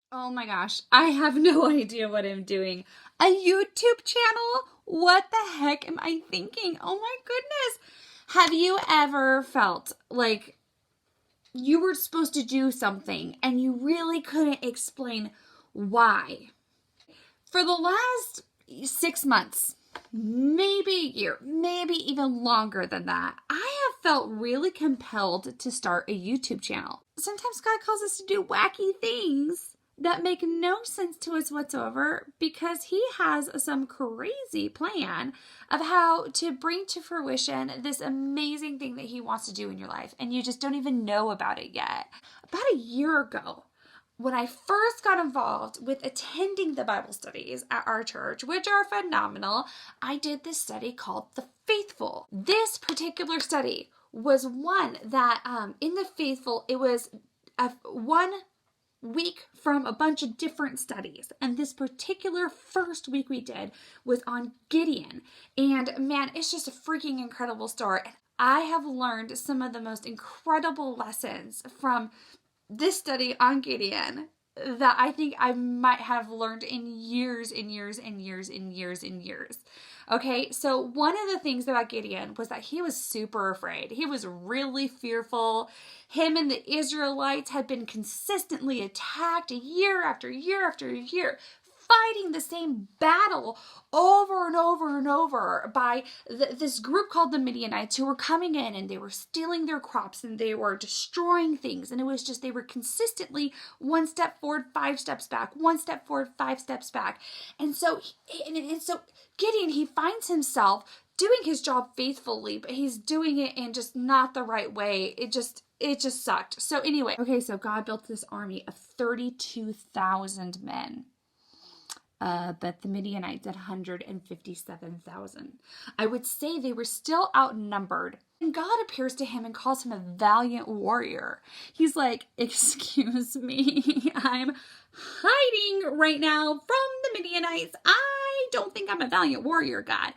Oh my gosh, I have no idea what I'm doing. A YouTube channel? What the heck am I thinking? Oh my goodness. Have you ever felt like you were supposed to do something and you really couldn't explain why? For the last 6 months, maybe a year, maybe even longer than that, I have felt really compelled to start a YouTube channel. Sometimes God calls us to do wacky things that make no sense to us whatsoever because he has some crazy plan of how to bring to fruition this amazing thing that he wants to do in your life, and you just don't even know about it yet. About a year ago, when I first got involved with attending the Bible studies at our church, which are phenomenal, I did this study called The Faithful. This particular study was one that, in The Faithful, it was one week from a bunch of different studies. And this particular first week we did was on Gideon. And man, it's just a freaking incredible story. I have learned some of the most incredible lessons from this study on Gideon that I think I might have learned in years and years and years and years and years. Okay, so one of the things about Gideon was that he was super afraid. He was really fearful. Him and the Israelites had been consistently attacked year after year after year, fighting the same battle over and over and over by this group called the Midianites, who were coming in and they were stealing their crops and they were destroying things. And it was just, they were consistently one step forward, 5 steps back, one step forward, 5 steps back. And so Gideon, he finds himself doing his job faithfully, but he's doing it in just not the right way. It just sucked. So anyway, okay, so God built this army of 32,000 men. But the Midianites had 157,000. I would say they were still outnumbered. And God appears to him and calls him a valiant warrior. He's like, excuse me, I'm hiding right now from the Midianites. I don't think I'm a valiant warrior, God.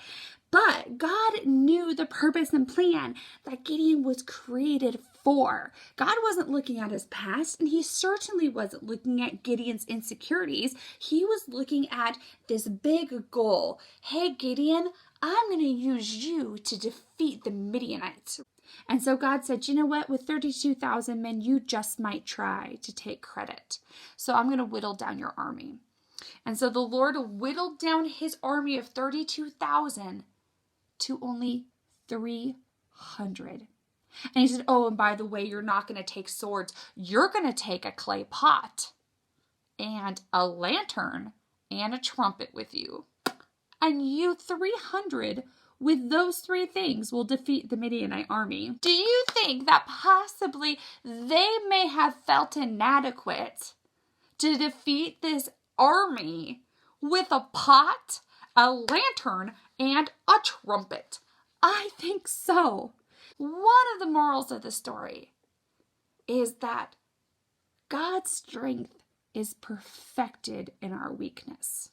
But God knew the purpose and plan that Gideon was created for. God wasn't looking at his past, and he certainly wasn't looking at Gideon's insecurities. He was looking at this big goal. Hey, Gideon, I'm going to use you to defeat the Midianites. And so God said, you know what? With 32,000 men, you just might try to take credit. So I'm going to whittle down your army. And so the Lord whittled down his army of 32,000 to only 300. And he said, oh, and by the way, you're not going to take swords. You're going to take a clay pot and a lantern and a trumpet with you. And you 300 with those three things will defeat the Midianite army. Do you think that possibly they may have felt inadequate to defeat this army with a pot, a lantern, and a trumpet? I think so. One of the morals of the story is that God's strength is perfected in our weakness.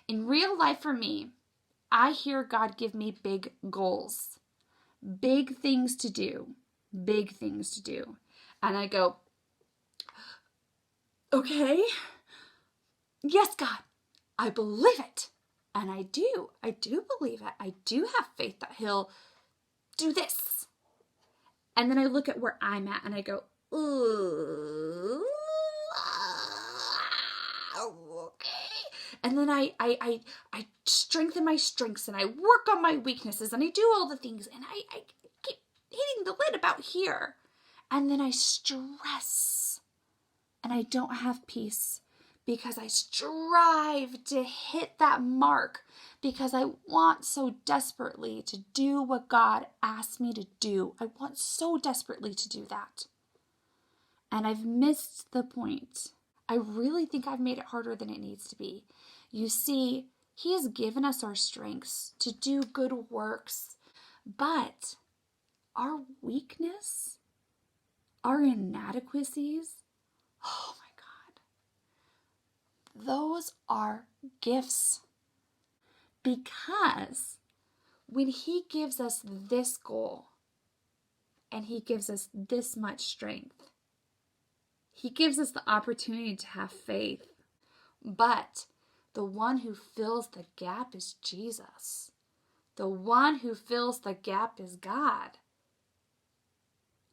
In real life for me, I hear God give me big goals, big things to do, big things to do. And I go, okay, yes, God, I believe it. And I do believe it. I do have faith that he'll do this. And then I look at where I'm at and I go, ooh, okay. And then I strengthen my strengths and I work on my weaknesses and I do all the things and I keep hitting the lid about here. And then I stress and I don't have peace because I strive to hit that mark because I want so desperately to do what God asked me to do. I want so desperately to do that. And I've missed the point. I really think I've made it harder than it needs to be. You see, he has given us our strengths to do good works, but our weakness, our inadequacies, oh my God, those are gifts. Because when he gives us this goal and he gives us this much strength, He gives us the opportunity to have faith. But the one who fills the gap is Jesus. The one who fills the gap is God.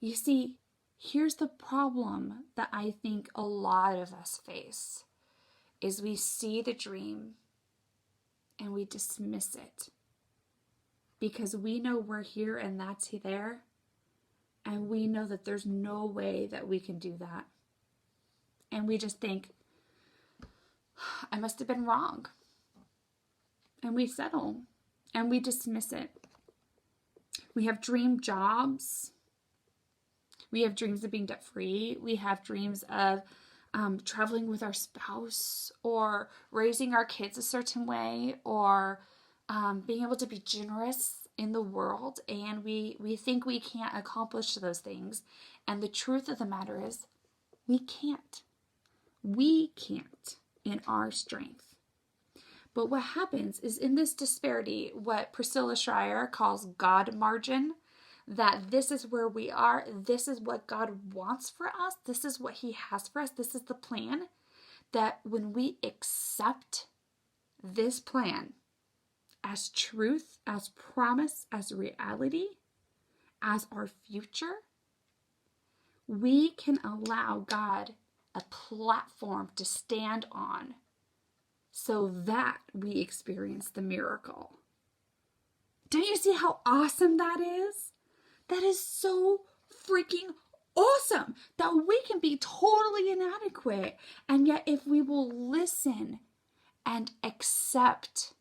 You see, here's the problem that I think a lot of us face is we see the dream and we dismiss it because we know we're here and that's there, and we know that there's no way that we can do that. And we just think, I must have been wrong. And we settle and we dismiss it. We have dream jobs. We have dreams of being debt free. We have dreams of traveling with our spouse, or raising our kids a certain way, or being able to be generous in the world. And we think we can't accomplish those things. And the truth of the matter is, we can't. We can't in our strength. But what happens is, in this disparity, what Priscilla Shirer calls God margin, that this is where we are, this is what God wants for us, this is what He has for us, this is the plan, that when we accept this plan as truth, as promise, as reality, as our future, we can allow God a platform to stand on so that we experience the miracle. Don't you see how awesome that is? That is so freaking awesome that we can be totally inadequate. And yet, if we will listen and accept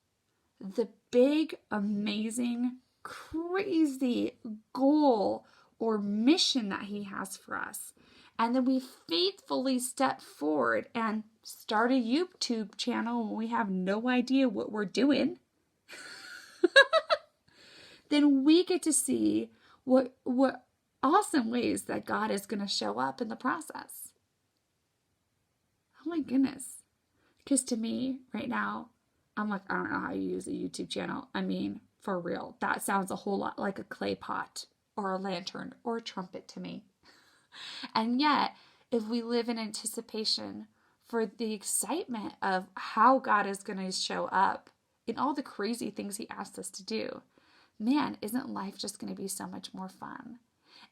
the big, amazing, crazy goal or mission that He has for us, and then we faithfully step forward and start a YouTube channel when we have no idea what we're doing, then we get to see what awesome ways that God is going to show up in the process. Oh my goodness. Because to me, right now, I'm like, I don't know how you use a YouTube channel. I mean, for real, that sounds a whole lot like a clay pot or a lantern or a trumpet to me. And yet, if we live in anticipation for the excitement of how God is going to show up in all the crazy things He asks us to do, man, isn't life just going to be so much more fun?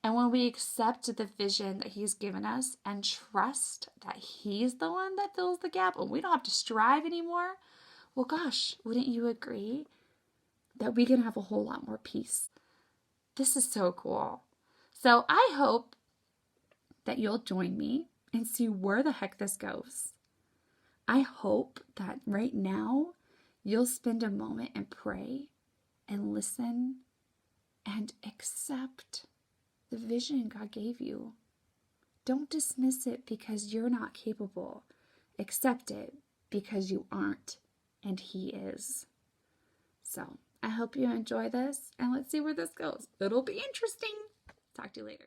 And when we accept the vision that He's given us and trust that He's the one that fills the gap and we don't have to strive anymore, well, gosh, wouldn't you agree that we can have a whole lot more peace? This is so cool. So I hope that you'll join me and see where the heck this goes. I hope that right now you'll spend a moment and pray and listen and accept the vision God gave you. Don't dismiss it because you're not capable. Accept it because you aren't, and He is. So I hope you enjoy this, and let's see where this goes. It'll be interesting. Talk to you later.